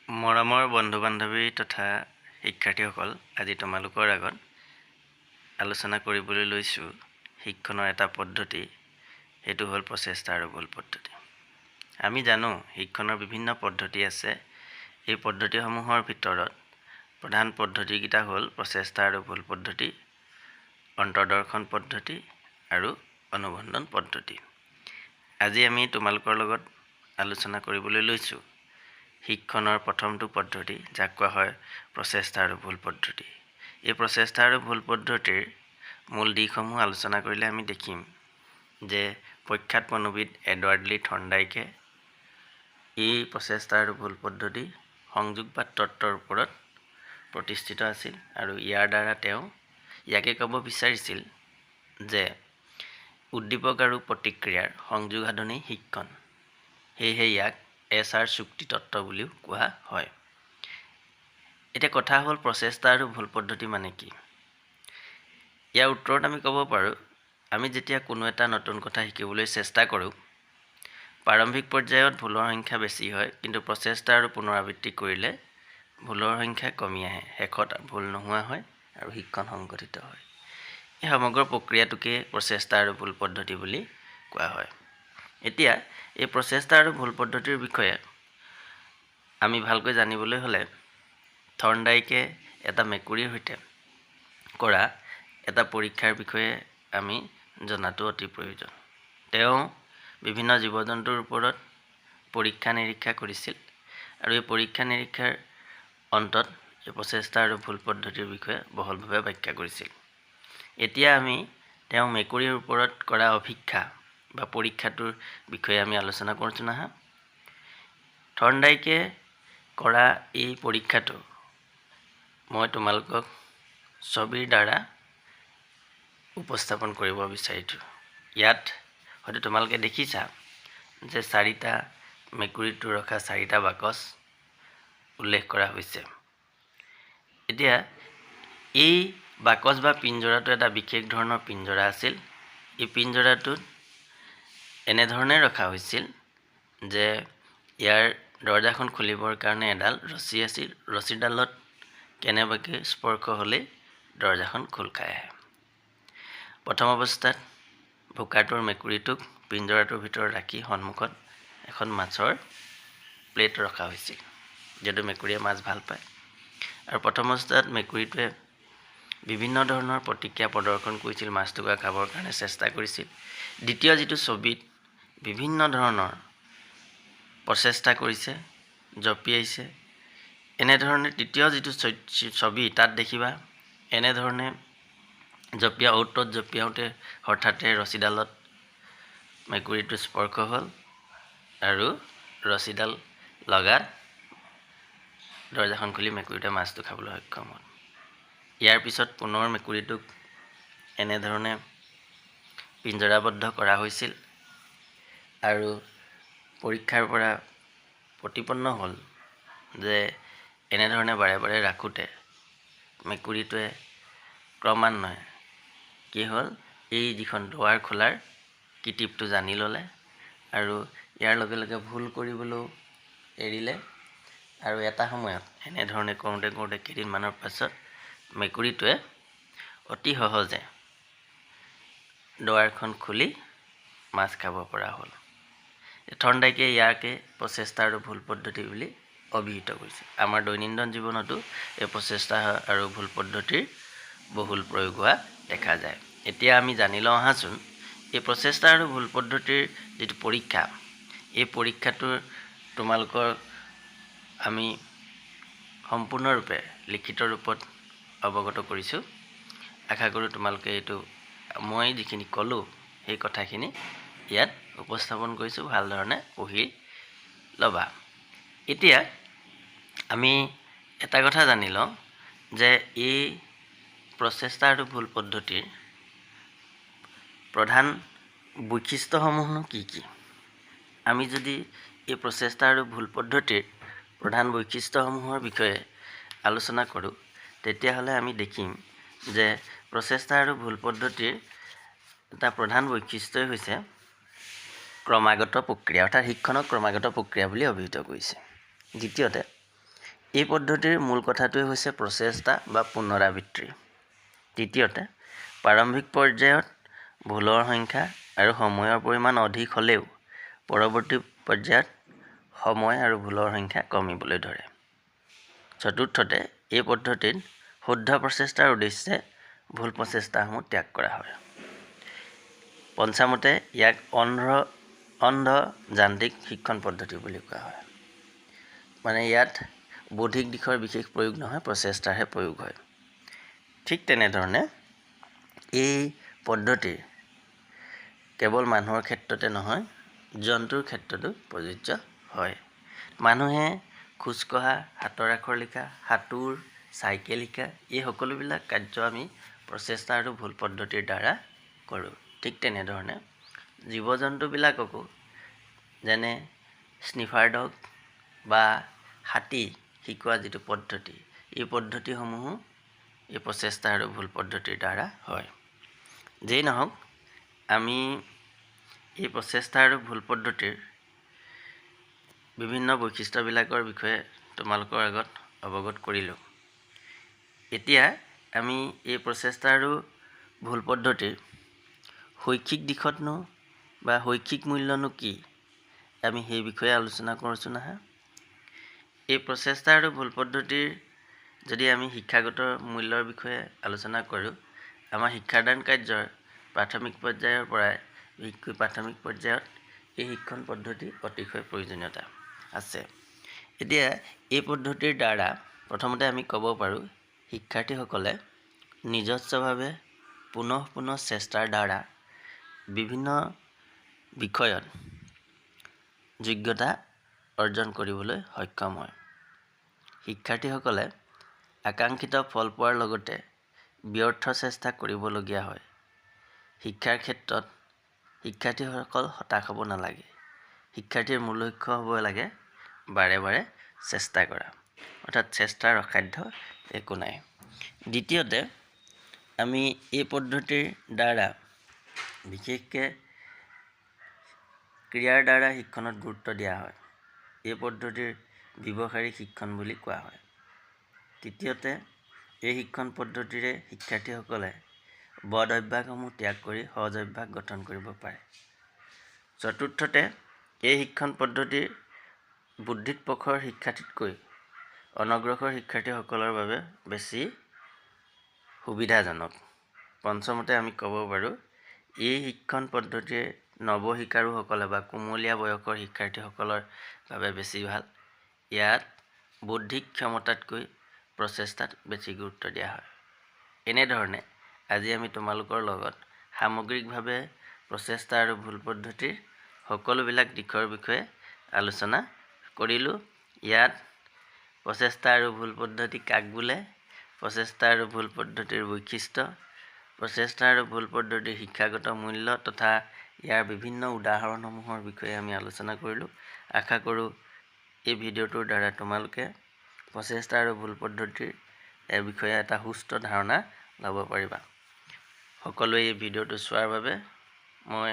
মৰমৰ বন্ধু-বান্ধৱী তথা শিক্ষাৰ্থীসকল, আজি তোমালোকৰ আগত আলোচনা কৰিবলৈ লৈছোঁ শিক্ষণৰ এটা পদ্ধতি, সেইটো হ'ল প্ৰচেষ্টা আৰু ভুল পদ্ধতি। আমি জানো শিক্ষণৰ বিভিন্ন পদ্ধতি আছে। এই পদ্ধতিসমূহৰ ভিতৰত প্ৰধান পদ্ধতিকেইটা হ'ল প্ৰচেষ্টা আৰু ভুল পদ্ধতি, অন্তৰ্দৰ্শন পদ্ধতি আৰু অনুবন্ধন পদ্ধতি। আজি আমি তোমালোকৰ লগত আলোচনা কৰিবলৈ লৈছোঁ শিক্ষণৰ প্ৰথমটো পদ্ধতি, যাক কোৱা হয় প্ৰচেষ্টা আৰু ভুল পদ্ধতি। এই প্ৰচেষ্টা আৰু ভুল পদ্ধতিৰ মূল দিশসমূহ আলোচনা কৰিলে আমি দেখিম যে প্ৰখ্যাত মনোবিদ এডৱাৰ্ড লী থৰ্ণডাইকে এই প্ৰচেষ্টা আৰু ভুল পদ্ধতি সংযোগবাদ তত্ত্বৰ ওপৰত প্ৰতিষ্ঠিত আছিল আৰু ইয়াৰ দ্বাৰা তেওঁ ইয়াকে ক'ব বিচাৰিছিল যে উদ্দীপক আৰু প্ৰতিক্ৰিয়াৰ সংযোগ সাধনেই শিক্ষণ। সেয়েহে ইয়াক এছ.আৰ. চুক্তি তত্ত্ব বুলিও কোৱা হয়। এতিয়া কথা হ'ল প্ৰচেষ্টা আৰু ভুল পদ্ধতি মানে কি? ইয়াৰ উত্তৰত আমি ক'ব পাৰোঁ, আমি যেতিয়া কোনো এটা নতুন কথা শিকিবলৈ চেষ্টা কৰোঁ, প্ৰাৰম্ভিক পৰ্যায়ত ভুলৰ সংখ্যা বেছি হয়, কিন্তু প্ৰচেষ্টা আৰু পুনৰাবৃত্তি কৰিলে ভুলৰ সংখ্যা কমি আহে। শেষত ভুল নোহোৱা হয় আৰু শিক্ষণ সংগঠিত হয়। এই সমগ্ৰ প্ৰক্ৰিয়াটোকে প্ৰচেষ্টা আৰু ভুল পদ্ধতি বুলি কোৱা হয়। এতিয়া এই প্ৰচেষ্টা আৰু ভুল পদ্ধতিৰ বিষয়ে আমি ভালকৈ জানিবলৈ হ'লে থৰ্ণডাইকে এটা মেকুৰীৰ সৈতে কৰা এটা পৰীক্ষাৰ বিষয়ে আমি জনাটো অতি প্ৰয়োজন। তেওঁ বিভিন্ন জীৱ-জন্তুৰ ওপৰত পৰীক্ষা নিৰীক্ষা কৰিছিল আৰু এই পৰীক্ষা নিৰীক্ষাৰ অন্তত এই প্ৰচেষ্টা আৰু ভুল পদ্ধতিৰ বিষয়ে বহলভাৱে ব্যাখ্যা কৰিছিল। এতিয়া আমি তেওঁ মেকুৰীৰ ওপৰত কৰা অভিক্ষা বা পৰীক্ষাটোৰ বিষয়ে আমি আলোচনা কৰিছোঁ নহয়। থৰ্ণডাইকে কৰা এই পৰীক্ষাটো মই তোমালোকক ছবিৰ দ্বাৰা উপস্থাপন কৰিব বিচাৰিছোঁ। ইয়াত হয়তো তোমালোকে দেখিছা যে 4টা মেকুৰীটো ৰখা 4টা বাকচ উল্লেখ কৰা হৈছে। এতিয়া এই বাকচ বা পিঞ্জৰাটো এটা বিশেষ ধৰণৰ পিঞ্জৰা আছিল। এই পিঞ্জৰাটোত এনেধৰণে ৰখা হৈছিল যে ইয়াৰ দৰজাখন খুলিবৰ কাৰণে এডাল ৰছী আছিল। ৰছীডালত কেনেবাকৈ স্পৰ্শ হ'লেই দৰজাখন খোল খাই আহে। প্ৰথম অৱস্থাত ভোকাটোৰ মেকুৰীটোক পিঞ্জৰাটোৰ ভিতৰত ৰাখি সন্মুখত এখন মাছৰ প্লেট ৰখা হৈছিল, যিহেতু মেকুৰীয়ে মাছ ভাল পায়। আৰু প্ৰথম অৱস্থাত মেকুৰীটোৱে বিভিন্ন ধৰণৰ প্ৰতিক্ৰিয়া প্ৰদৰ্শন কৰিছিল, মাছটোকে খাবৰ কাৰণে চেষ্টা কৰিছিল। দ্বিতীয় যিটো ছবিত বিভিন্ন ধৰণৰ প্ৰচেষ্টা কৰিছে, জঁপিয়াইছে, এনেধৰণে তৃতীয় যিটো ছবি তাত দেখিবা এনেধৰণে অ'ত-ত'ত জঁপিয়াওঁতে হঠাতে ৰছীডালত মেকুৰীটো স্পৰ্শ হ'ল আৰু ৰছীডাল লগাত দৰজাখন খুলি মেকুৰীটোৱে মাছটো খাবলৈ সক্ষম হ'ল। ইয়াৰ পিছত পুনৰ মেকুৰীটোক এনেধৰণে পিঞ্জৰাবদ্ধ কৰা হৈছিল আৰু পৰীক্ষাৰ পৰা প্ৰতিপন্ন হ'ল যে এনেধৰণে বাৰে বাৰে ৰাখোঁতে মেকুৰীটোৱে ক্ৰমান্বয়ে কি হ'ল, এই যিখন দুৱাৰ খোলাৰ কিটিপটো জানি ল'লে আৰু ইয়াৰ লগে লগে ভুল কৰিবলৈও এৰিলে। আৰু এটা সময়ত এনেধৰণে কৰোঁতে কৰোঁতে কেইদিনমানৰ পাছত মেকুৰীটোৱে অতি সহজে দুৱাৰখন খুলি মাছ খাব পৰা হ'ল। থৰ্ণডাইকে ইয়াকে প্ৰচেষ্টা আৰু ভুল পদ্ধতি বুলি অভিহিত কৰিছে। আমাৰ দৈনন্দিন জীৱনতো এই প্ৰচেষ্টা আৰু ভুল পদ্ধতিৰ বহুল প্ৰয়োগ হোৱা দেখা যায়। এতিয়া আমি জানি লওঁ আহাচোন, এই প্ৰচেষ্টা আৰু ভুল পদ্ধতিৰ যিটো পৰীক্ষা, এই পৰীক্ষাটোৰ তোমালোকৰ আমি সম্পূৰ্ণৰূপে লিখিত ৰূপত অৱগত কৰিছোঁ। আশা কৰোঁ তোমালোকে এইটো মই যিখিনি ক'লোঁ সেই কথাখিনি ইয়াত উপস্থাপন কৰিছোঁ, ভাল ধৰণে পঢ়ি ল'বা। এতিয়া আমি এটা কথা জানি লওঁ যে এই প্ৰচেষ্টা আৰু ভুল পদ্ধতিৰ প্ৰধান বৈশিষ্ট্যসমূহনো কি কি? আমি যদি এই প্ৰচেষ্টা আৰু ভুল পদ্ধতিৰ প্ৰধান বৈশিষ্ট্যসমূহৰ বিষয়ে আলোচনা কৰোঁ, তেতিয়াহ'লে আমি দেখিম যে প্ৰচেষ্টা আৰু ভুল পদ্ধতিৰ এটা প্ৰধান বৈশিষ্ট্যই হৈছে ক্ৰমাগত প্ৰক্ৰিয়া, অৰ্থাৎ শিক্ষণক ক্ৰমাগত প্ৰক্ৰিয়া বুলি অভিহিত কৰিছে। দ্বিতীয়তে এই পদ্ধতিৰ মূল কথাটোৱে হৈছে প্ৰচেষ্টা বা পুনৰাবৃত্তি। তৃতীয়তে, প্ৰাৰম্ভিক পৰ্যায়ত ভুলৰ সংখ্যা আৰু সময়ৰ পৰিমাণ অধিক হ'লেও পৰৱৰ্তী পৰ্যায়ত সময় আৰু ভুলৰ সংখ্যা কমিবলৈ ধৰে। চতুৰ্থতে, এই পদ্ধতিত শুদ্ধ প্ৰচেষ্টাৰ উদ্দেশ্যে ভুল প্ৰচেষ্টাসমূহ ত্যাগ কৰা হয়। পঞ্চমতে, ইয়াক অন্ধ যান্ত্ৰিক শিক্ষণ পদ্ধতি বুলি কোৱা হয়। মানে ইয়াত বৌদ্ধিক দিশৰ বিশেষ প্ৰয়োগ নহয়, প্ৰচেষ্টাৰহে প্ৰয়োগ হয়। ঠিক তেনেধৰণে এই পদ্ধতিৰ কেৱল মানুহৰ ক্ষেত্ৰতে নহয়, জন্তুৰ ক্ষেত্ৰতো প্ৰযোজ্য হয়। মানুহে খোজকঢ়া, হাতৰ আখৰ লিখা, সাঁতোৰ, চাইকেল শিকা এই সকলোবিলাক কাৰ্য আমি প্ৰচেষ্টা আৰু ভুল পদ্ধতিৰ দ্বাৰা কৰোঁ। ঠিক তেনেধৰণে জীৱ-জন্তুবিলাককো যেনে স্নিফাৰ ডগ বা হাতী শিকোৱা যিটো পদ্ধতি, এই পদ্ধতিসমূহো এই প্ৰচেষ্টা আৰু ভুল পদ্ধতিৰ দ্বাৰা হয়। যেই নহওক, আমি এই প্ৰচেষ্টা আৰু ভুল পদ্ধতিৰ বিভিন্ন বৈশিষ্ট্যবিলাকৰ বিষয়ে তোমালোকৰ আগত অৱগত কৰিলোঁ। এতিয়া আমি এই প্ৰচেষ্টা আৰু ভুল পদ্ধতিৰ শৈক্ষিক দিশতনো বা শৈক্ষিক মূল্যনো কি, আমি সেই বিষয়ে আলোচনা কৰোঁচোন আহা। এই প্ৰচেষ্টা আৰু ভুল পদ্ধতিৰ যদি আমি শিক্ষাগত মূল্যৰ বিষয়ে আলোচনা কৰোঁ, আমাৰ শিক্ষাদান কাৰ্যৰ প্ৰাথমিক পৰ্যায়ৰ পৰাই প্ৰাথমিক পৰ্যায়ত এই শিক্ষণ পদ্ধতি অতিশয় প্ৰয়োজনীয়তা আছে। এতিয়া এই পদ্ধতিৰ দ্বাৰা প্ৰথমতে আমি ক'ব পাৰোঁ, শিক্ষাৰ্থীসকলে নিজস্বভাৱে পুনঃ চেষ্টাৰ দ্বাৰা বিভিন্ন বিষয়ত যোগ্যতা অৰ্জন কৰিবলৈ সক্ষম হয়। শিক্ষাৰ্থীসকলে আকাংক্ষিত ফল পোৱাৰ লগতে ব্যৰ্থ চেষ্টা কৰিবলগীয়া হয়। শিক্ষাৰ ক্ষেত্ৰত শিক্ষাৰ্থীসকল হতাশ হ'ব নালাগে। শিক্ষাৰ্থীৰ মূল লক্ষ্য হ'ব লাগে বাৰে বাৰে চেষ্টা কৰা, অৰ্থাৎ চেষ্টাৰ অসাধ্য একো নাই। দ্বিতীয়তে, আমি এই পদ্ধতিৰ দ্বাৰা বিশেষকৈ ক্ৰিয়াৰ দ্বাৰা শিক্ষণত গুৰুত্ব দিয়া হয়। এই পদ্ধতিৰ ব্যৱহাৰিক শিক্ষণ বুলি কোৱা হয়। তৃতীয়তে, এই শিক্ষণ পদ্ধতিৰে শিক্ষাৰ্থীসকলে বদ অভ্যাসসমূহ ত্যাগ কৰি সহজ অভ্যাস গঠন কৰিব পাৰে। চতুৰ্থতে, এই শিক্ষণ পদ্ধতিৰ বুদ্ধিত প্ৰখৰ শিক্ষাৰ্থীতকৈ অনগ্ৰসৰ শিক্ষাৰ্থীসকলৰ বাবে বেছি সুবিধাজনক। পঞ্চমতে, আমি ক'ব পাৰোঁ, এই শিক্ষণ পদ্ধতিয়ে নৱশিকাৰুসকলে বা কুমলীয়া বয়সৰ শিক্ষাৰ্থীসকলৰ বাবে বেছি ভাল। ইয়াত বৌদ্ধিক ক্ষমতাতকৈ প্ৰচেষ্টাত বেছি গুৰুত্ব দিয়া হয়। এনেধৰণে আজি আমি তোমালোকৰ লগত সামগ্ৰিকভাৱে প্ৰচেষ্টা আৰু ভুল পদ্ধতিৰ সকলোবিলাক দিশৰ বিষয়ে আলোচনা কৰিলোঁ। ইয়াত প্ৰচেষ্টা আৰু ভুল পদ্ধতি কাক বোলে, প্ৰচেষ্টা আৰু ভুল পদ্ধতিৰ বৈশিষ্ট্য, প্ৰচেষ্টা আৰু ভুল পদ্ধতিৰ শিক্ষাগত মূল্য তথা ইয়াৰ বিভিন্ন উদাহৰণসমূহৰ বিষয়ে আমি আলোচনা কৰিলোঁ। আশা কৰোঁ এই ভিডিঅ'টোৰ দ্বাৰা তোমালোকে প্ৰচেষ্টা আৰু ভুল পদ্ধতিৰ বিষয়ে এটা সুস্থ ধাৰণা ল'ব পাৰিবা। সকলোৱে এই ভিডিঅ'টো চোৱাৰ বাবে মই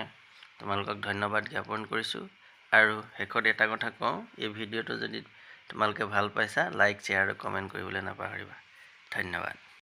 তোমালোকক ধন্যবাদ জ্ঞাপন কৰিছোঁ। আৰু শেষত এটা কথা কওঁ, এই ভিডিঅ'টো যদি তোমালোকে ভাল পাইছা, লাইক, শ্বেয়াৰ আৰু কমেণ্ট কৰিবলৈ নাপাহৰিবা। ধন্যবাদ।